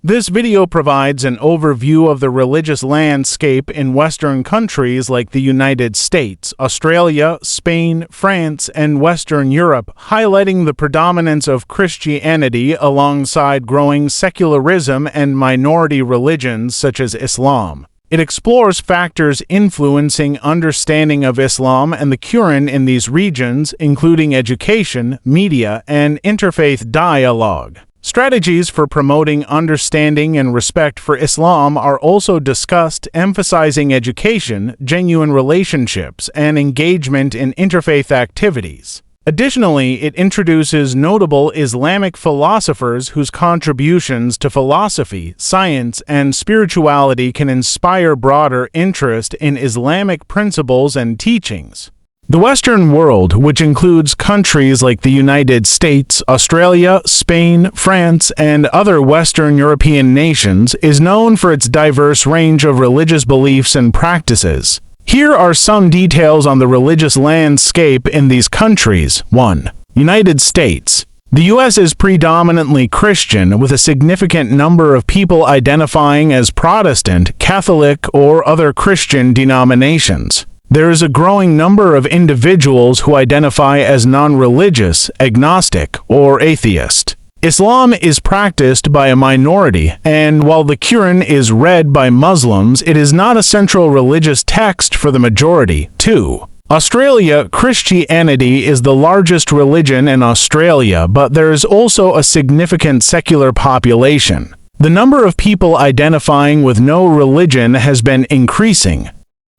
This video provides an overview of the religious landscape in Western countries like the United States, Australia, Spain, France, and Western Europe, highlighting the predominance of Christianity alongside growing secularism and minority religions such as Islam. It explores factors influencing understanding of Islam and the Quran in these regions, including education, media, and interfaith dialogue. Strategies for promoting understanding and respect for Islam are also discussed, emphasizing education, genuine relationships, and engagement in interfaith activities. Additionally, it introduces notable Islamic philosophers whose contributions to philosophy, science, and spirituality can inspire broader interest in Islamic principles and teachings. The Western world, which includes countries like the United States, Australia, Spain, France, and other Western European nations, is known for its diverse range of religious beliefs and practices. Here are some details on the religious landscape in these countries. 1. United States. The U.S. is predominantly Christian, with a significant number of people identifying as Protestant, Catholic, or other Christian denominations. There is a growing number of individuals who identify as non-religious, agnostic, or atheist. Islam is practiced by a minority, and while the Quran is read by Muslims, it is not a central religious text for the majority. 2. Australia. Christianity is the largest religion in Australia, but there is also a significant secular population. The number of people identifying with no religion has been increasing.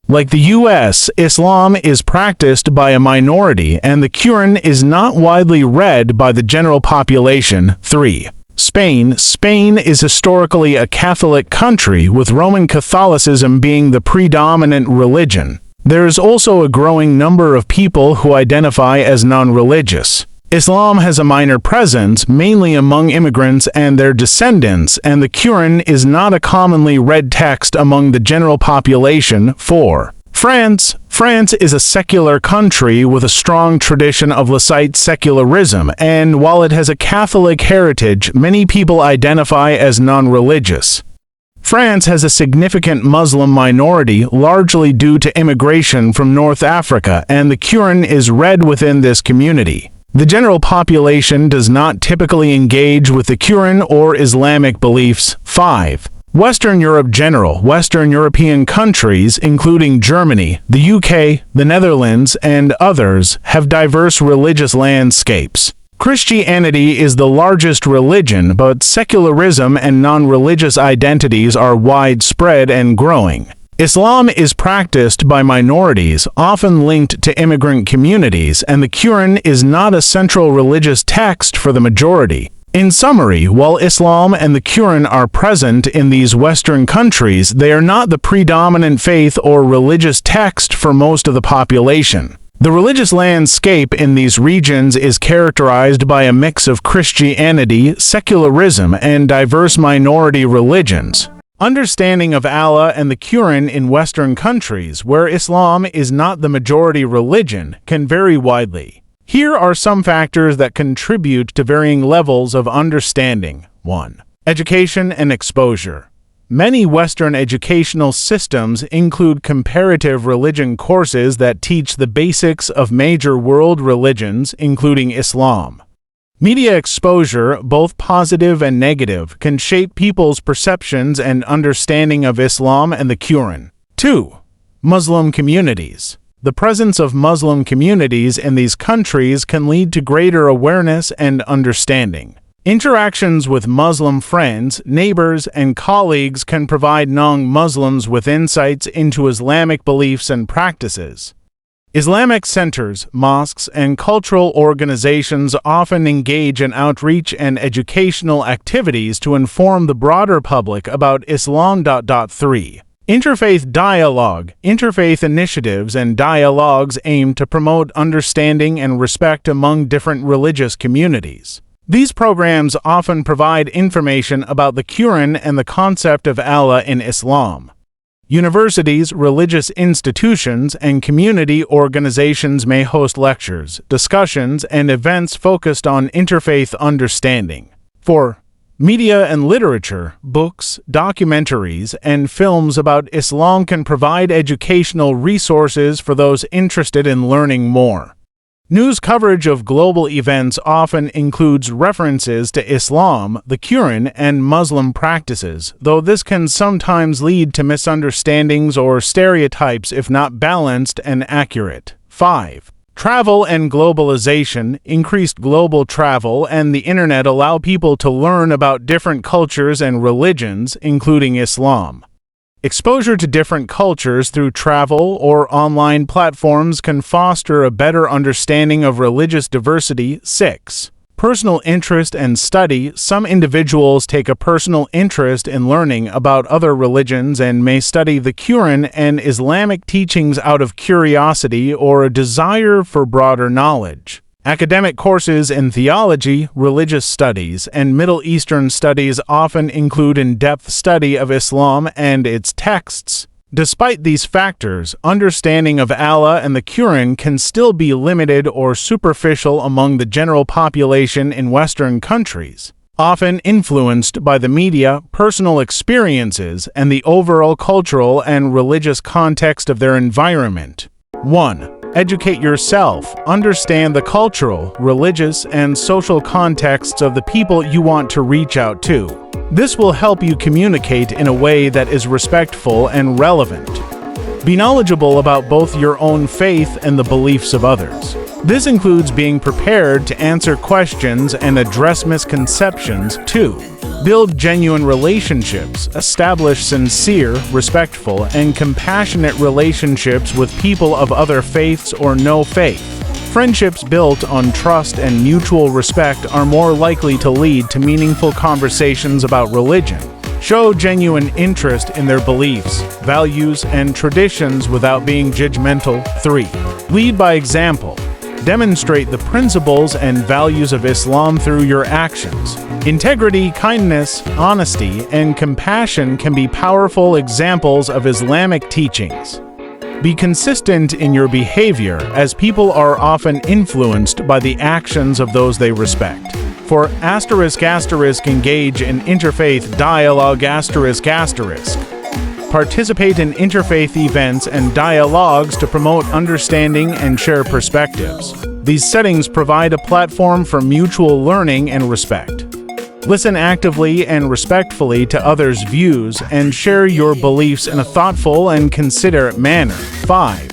Like the U.S., Islam is practiced by a minority, and the Quran is not widely read by the general population. 3. Spain. Spain is historically a Catholic country, with Roman Catholicism being the predominant religion. There is also a growing number of people who identify as non-religious. Islam has a minor presence, mainly among immigrants and their descendants, and the Quran is not a commonly read text among the general population. 4. France. France is a secular country with a strong tradition of Laicite secularism, and while it has a Catholic heritage, many people identify as non-religious. France has a significant Muslim minority, largely due to immigration from North Africa, and the Quran is read within this community. The general population does not typically engage with the Quran or Islamic beliefs. 5. Western Europe. General Western European countries, including Germany, the UK, the Netherlands, and others, have diverse religious landscapes. Christianity is the largest religion, but secularism and non-religious identities are widespread and growing. Islam is practiced by minorities, often linked to immigrant communities, and the Quran is not a central religious text for the majority. In summary, while Islam and the Quran are present in these Western countries, they are not the predominant faith or religious text for most of the population. The religious landscape in these regions is characterized by a mix of Christianity, secularism, and diverse minority religions. Understanding of Allah and the Quran in Western countries, where Islam is not the majority religion, can vary widely. Here are some factors that contribute to varying levels of understanding. 1. Education and exposure. Many Western educational systems include comparative religion courses that teach the basics of major world religions, including Islam. Media exposure, both positive and negative, can shape people's perceptions and understanding of Islam and the Quran. 2. Muslim communities. The presence of Muslim communities in these countries can lead to greater awareness and understanding. Interactions with Muslim friends, neighbors, and colleagues can provide non-Muslims with insights into Islamic beliefs and practices. Islamic centers, mosques, and cultural organizations often engage in outreach and educational activities to inform the broader public about Islam. 3. Interfaith dialogue. Interfaith initiatives and dialogues aim to promote understanding and respect among different religious communities. These programs often provide information about the Quran and the concept of Allah in Islam. Universities, religious institutions, and community organizations may host lectures, discussions, and events focused on interfaith understanding. 4. Media and literature, books, documentaries, and films about Islam can provide educational resources for those interested in learning more. News coverage of global events often includes references to Islam, the Quran, and Muslim practices, though this can sometimes lead to misunderstandings or stereotypes if not balanced and accurate. 5. Travel and globalization. Increased global travel and the internet allow people to learn about different cultures and religions, including Islam. Exposure to different cultures through travel or online platforms can foster a better understanding of religious diversity. 6. Personal interest and study. Some individuals take a personal interest in learning about other religions and may study the Quran and Islamic teachings out of curiosity or a desire for broader knowledge. Academic courses in theology, religious studies, and Middle Eastern studies often include in-depth study of Islam and its texts. Despite these factors, understanding of Allah and the Quran can still be limited or superficial among the general population in Western countries, often influenced by the media, personal experiences, and the overall cultural and religious context of their environment. 1. Educate yourself. Understand the cultural, religious, and social contexts of the people you want to reach out to. This will help you communicate in a way that is respectful and relevant. Be knowledgeable about both your own faith and the beliefs of others. This includes being prepared to answer questions and address misconceptions. 2. Build genuine relationships. Establish sincere, respectful, and compassionate relationships with people of other faiths or no faith. Friendships built on trust and mutual respect are more likely to lead to meaningful conversations about religion. Show genuine interest in their beliefs, values, and traditions without being judgmental. 3. Lead by example. Demonstrate the principles and values of Islam through your actions. Integrity, kindness, honesty, and compassion can be powerful examples of Islamic teachings. Be consistent in your behavior, as people are often influenced by the actions of those they respect. For **** engage in interfaith dialogue ***. Participate in interfaith events and dialogues to promote understanding and share perspectives. These settings provide a platform for mutual learning and respect. Listen actively and respectfully to others' views and share your beliefs in a thoughtful and considerate manner. 5.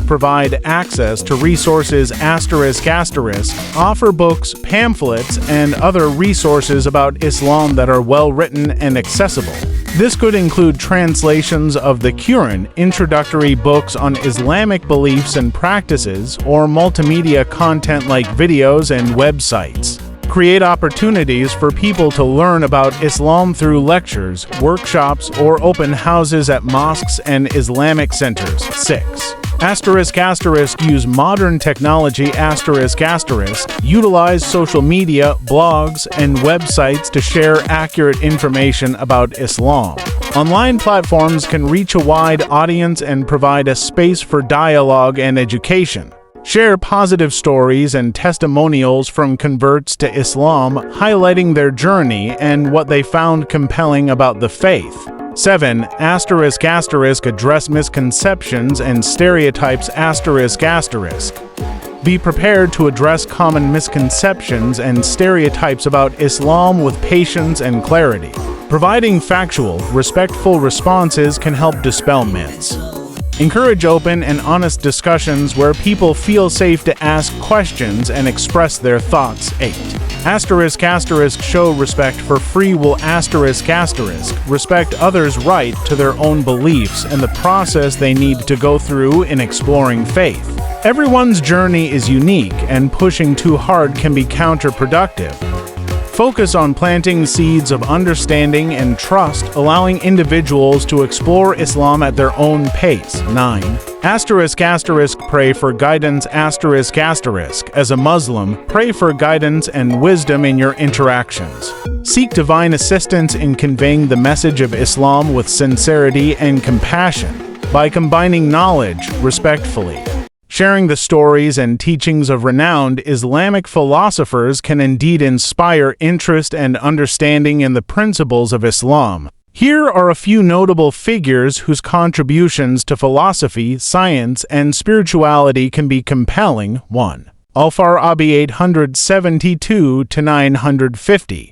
Provide access to resources ***. Offer books, pamphlets, and other resources about Islam that are well written and accessible. This could include translations of the Quran, introductory books on Islamic beliefs and practices, or multimedia content like videos and websites. Create opportunities for people to learn about Islam through lectures, workshops, or open houses at mosques and Islamic centers. 6. Use modern technology ***. Utilize social media, blogs, and websites to share accurate information about Islam. Online platforms can reach a wide audience and provide a space for dialogue and education. Share positive stories and testimonials from converts to Islam, highlighting their journey and what they found compelling about the faith. 7. Address misconceptions and stereotypes ***. Be prepared to address common misconceptions and stereotypes about Islam with patience and clarity. Providing factual, respectful responses can help dispel myths. Encourage open and honest discussions where people feel safe to ask questions and express their thoughts. 8. Show respect for free will ***. Respect others' right to their own beliefs and the process they need to go through in exploring faith. Everyone's journey is unique, and pushing too hard can be counterproductive. Focus on planting seeds of understanding and trust, allowing individuals to explore Islam at their own pace. 9. Pray for guidance ***. As a Muslim, pray for guidance and wisdom in your interactions. Seek divine assistance in conveying the message of Islam with sincerity and compassion. By combining knowledge respectfully, Sharing the stories and teachings of renowned Islamic philosophers can indeed inspire interest and understanding in the principles of Islam. Here are a few notable figures whose contributions to philosophy, science, and spirituality can be compelling. 1. Al-Farabi 872–950.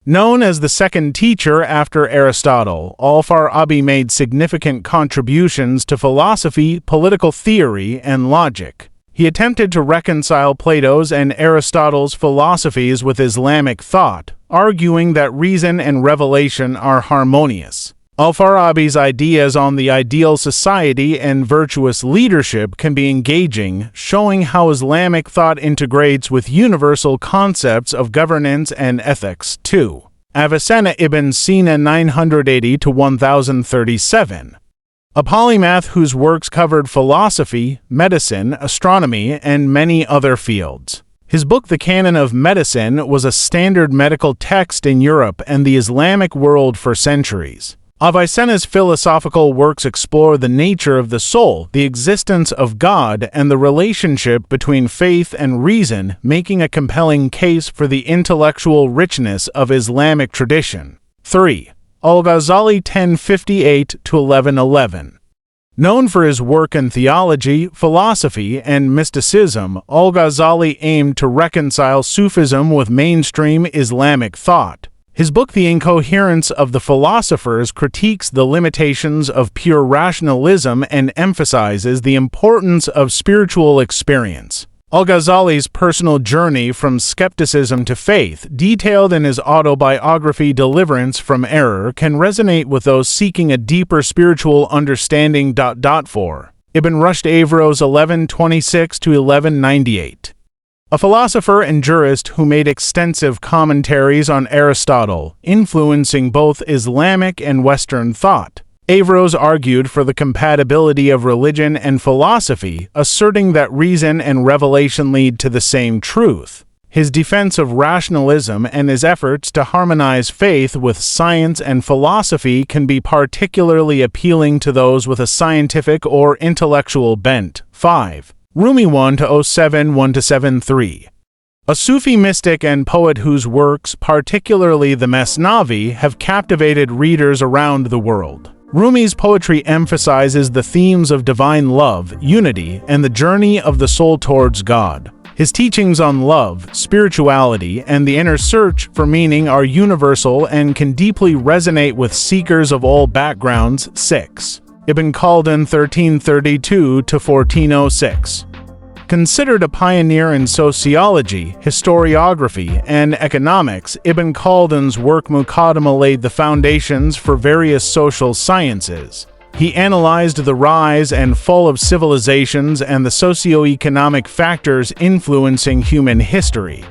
Known as the second teacher after Aristotle, Al-Farabi made significant contributions to philosophy, political theory, and logic. He attempted to reconcile Plato's and Aristotle's philosophies with Islamic thought, arguing that reason and revelation are harmonious. Al-Farabi's ideas on the ideal society and virtuous leadership can be engaging, showing how Islamic thought integrates with universal concepts of governance and ethics. 2. Avicenna ibn Sina 980–1037. A polymath whose works covered philosophy, medicine, astronomy, and many other fields. His book The Canon of Medicine was a standard medical text in Europe and the Islamic world for centuries. Avicenna's philosophical works explore the nature of the soul, the existence of God, and the relationship between faith and reason, making a compelling case for the intellectual richness of Islamic tradition. 3. Al-Ghazali 1058–1111. Known for his work in theology, philosophy, and mysticism, Al-Ghazali aimed to reconcile Sufism with mainstream Islamic thought. His book The Incoherence of the Philosophers critiques the limitations of pure rationalism and emphasizes the importance of spiritual experience. Al-Ghazali's personal journey from skepticism to faith, detailed in his autobiography Deliverance from Error, can resonate with those seeking a deeper spiritual understanding. 4. Ibn Rushd Averroes 1126–1198. A philosopher and jurist who made extensive commentaries on Aristotle, influencing both Islamic and Western thought. Averroes argued for the compatibility of religion and philosophy, asserting that reason and revelation lead to the same truth. His defense of rationalism and his efforts to harmonize faith with science and philosophy can be particularly appealing to those with a scientific or intellectual bent. 5. Rumi 1–07–1–73. A Sufi mystic and poet whose works, particularly the Masnavi, have captivated readers around the world. Rumi's poetry emphasizes the themes of divine love, unity, and the journey of the soul towards God. His teachings on love, spirituality, and the inner search for meaning are universal and can deeply resonate with seekers of all backgrounds. 6. Ibn Khaldun 1332–1406. Considered a pioneer in sociology, historiography, and economics, Ibn Khaldun's work Muqaddimah laid the foundations for various social sciences. He analyzed the rise and fall of civilizations and the socio-economic factors influencing human history.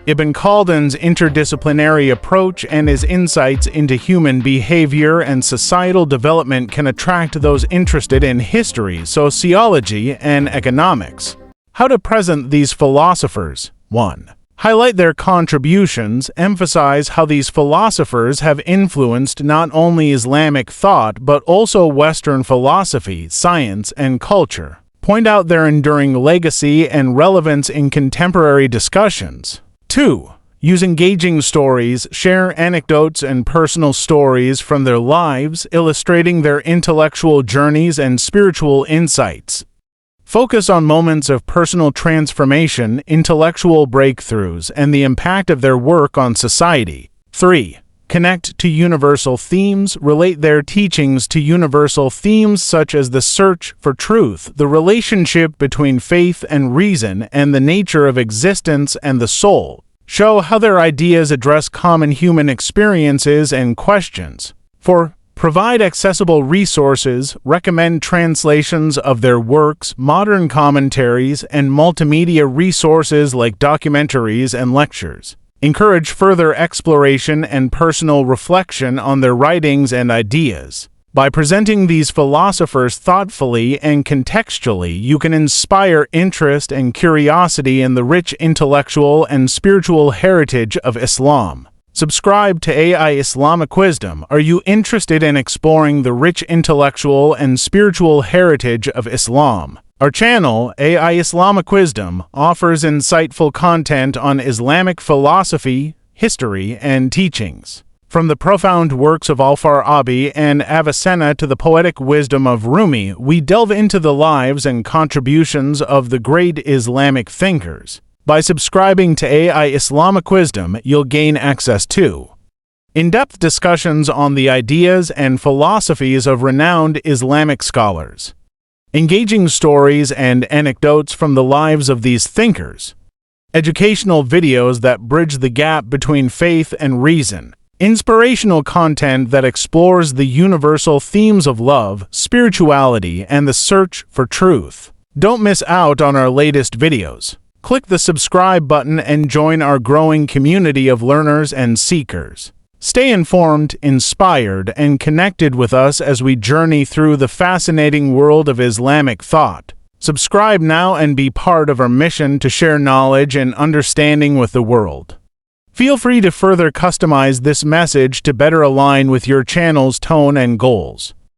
Ibn Khaldun's interdisciplinary approach and his insights into human behavior and societal development can attract those interested in history, sociology, and economics. How to present these philosophers. 1. Highlight their contributions, emphasize how these philosophers have influenced not only Islamic thought but also Western philosophy, science, and culture. Point out their enduring legacy and relevance in contemporary discussions. 2. Use engaging stories, share anecdotes and personal stories from their lives, illustrating their intellectual journeys and spiritual insights. Focus on moments of personal transformation, intellectual breakthroughs, and the impact of their work on society. 3. Connect to universal themes, relate their teachings to universal themes such as the search for truth, the relationship between faith and reason, and the nature of existence and the soul. Show how their ideas address common human experiences and questions. 4. Provide accessible resources, recommend translations of their works, modern commentaries, and multimedia resources like documentaries and lectures. Encourage further exploration and personal reflection on their writings and ideas. By presenting these philosophers thoughtfully and contextually, you can inspire interest and curiosity in the rich intellectual and spiritual heritage of Islam. Subscribe to AI Islamic Wisdom. Are you interested in exploring the rich intellectual and spiritual heritage of Islam? Our channel, AI Islamic Wisdom, offers insightful content on Islamic philosophy, history, and teachings. From the profound works of Al-Farabi and Avicenna to the poetic wisdom of Rumi, we delve into the lives and contributions of the great Islamic thinkers. By subscribing to AI Islamic Wisdom, you'll gain access to in-depth discussions on the ideas and philosophies of renowned Islamic scholars, engaging stories and anecdotes from the lives of these thinkers, educational videos that bridge the gap between faith and reason, inspirational content that explores the universal themes of love, spirituality, and the search for truth. Don't miss out on our latest videos. Click the subscribe button and join our growing community of learners and seekers. Stay informed, inspired, and connected with us as we journey through the fascinating world of Islamic thought. Subscribe now and be part of our mission to share knowledge and understanding with the world. Feel free to further customize this message to better align with your channel's tone and goals.